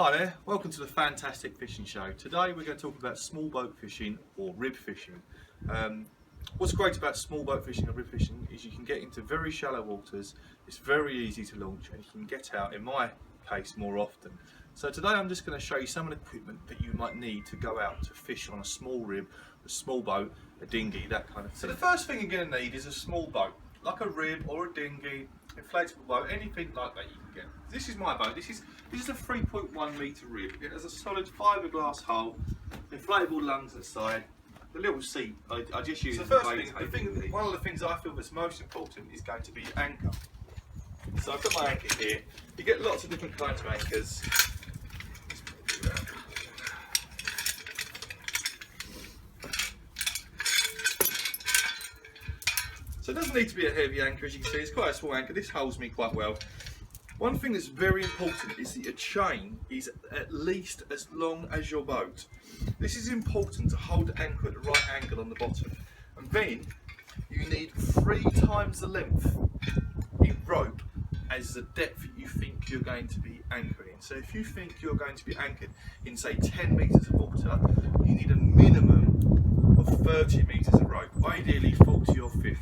Hi there, welcome to the Fantastic Fishing Show. Today we're going to talk about small boat fishing or rib fishing. What's great about small boat fishing and rib fishing is you can get into very shallow waters, it's very easy to launch and you can get out, in my case, more often. So today I'm just going to show you some of the equipment that you might need to go out to fish on a small rib, a small boat, a dinghy, that kind of thing. So the first thing you're going to need is a small boat, like a rib or a dinghy, inflatable boat, anything like that you can get. This is my boat. This is a 3.1 metre rib. It has a solid fiberglass hull, inflatable lungs at the side, the little seat. I just use. So the first thing, one of the things I feel that's most important is going to be anchor. So I've got my anchor here. You get lots of different kinds of anchors. So it doesn't need to be a heavy anchor, as you can see. It's quite a small anchor. This holds me quite well. One thing that's very important is that your chain is at least as long as your boat. This is important to hold the anchor at the right angle on the bottom. And then you need 3 times the length in rope as the depth you think you're going to be anchoring. So if you think you're going to be anchored in, say, 10 metres of water, you need a minimum of 30 metres of rope, ideally 40 or 50.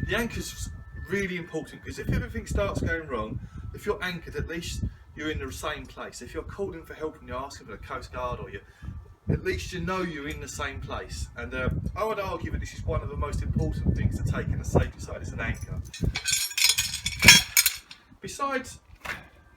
The anchor's really important because if everything starts going wrong, if you're anchored, at least you're in the same place. If you're calling for help and you're asking for the Coast Guard, or at least you know you're in the same place. And I would argue that this is one of the most important things to take in the safety side, is an anchor. Besides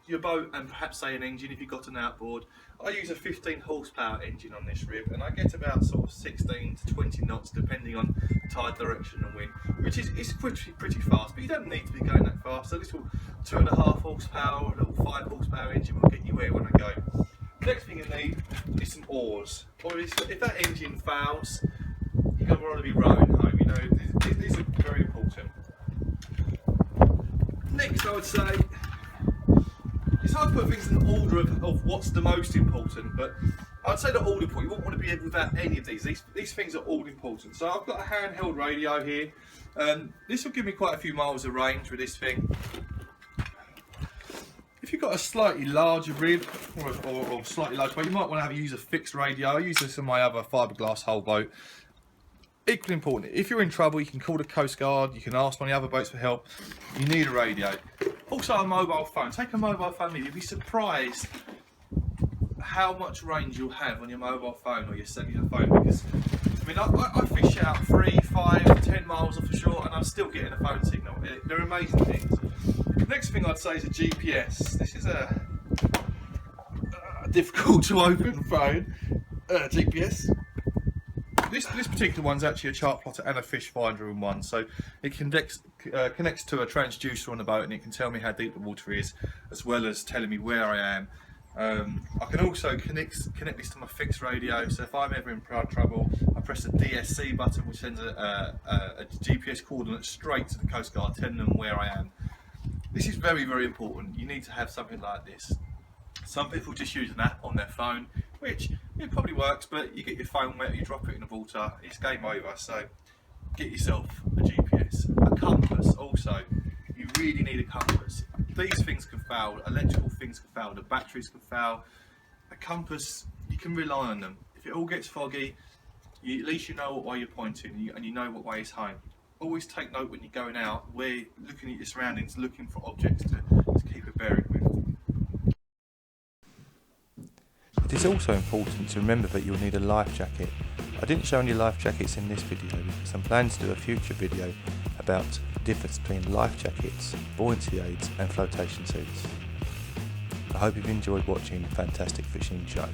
your boat and perhaps say an engine, if you've got an outboard, I use a 15 horsepower engine on this rib and I get about sort of 16 to 20 knots depending on tide direction and wind, which is pretty fast, but you don't need to be going that fast. So this will 2.5 horsepower or a little 5 horsepower engine will get you where you want to go. Next thing you need is some oars. Or if that engine fails, you're going to want to be rowing home. You know, these are very important. Next, I would say, it's hard to put things in order of what's the most important, but I'd say they're all important. You won't want to be without any of these. These things are all important. So I've got a handheld radio here. This will give me quite a few miles of range with this thing. If you've got a slightly larger rib or slightly larger boat, you might want to use a fixed radio. I use this on my other fiberglass hull boat. Equally important, if you're in trouble, you can call the Coast Guard, you can ask one of the other boats for help. You need a radio. Also a mobile phone. Take a mobile phone with you. You'll be surprised how much range you'll have on your mobile phone or your cellular phone, because I mean I fish out 3, 5, 10 miles off the shore and I'm still getting a phone signal. They're amazing things. The next thing I'd say is a GPS. This is a difficult to open phone. GPS. This particular one's actually a Chartplotter and a fish finder in one, so it connects to a transducer on the boat and it can tell me how deep the water is, as well as telling me where I am. I can also connect this to my fixed radio, so if I'm ever in trouble, I press the DSC button, which sends a GPS coordinate straight to the Coast Guard, telling them where I am. This is very, very important. You need to have something like this. Some people just use an app on their phone, which it probably works, but you get your phone wet, you drop it in the water, it's game over. So get yourself a GPS. A compass also. You really need a compass. These things can fail, electrical things can fail, the batteries can fail. A compass, you can rely on them. If it all gets foggy, at least you know what way you're pointing and you know what way is home. Always take note when you're going out, where looking at your surroundings, looking for objects to keep a bearing with. It is also important to remember that you'll need a life jacket. I didn't show any life jackets in this video because I'm planning to do a future video about the difference between life jackets, buoyancy aids and flotation suits. I hope you've enjoyed watching the Fantastic Fishing Show.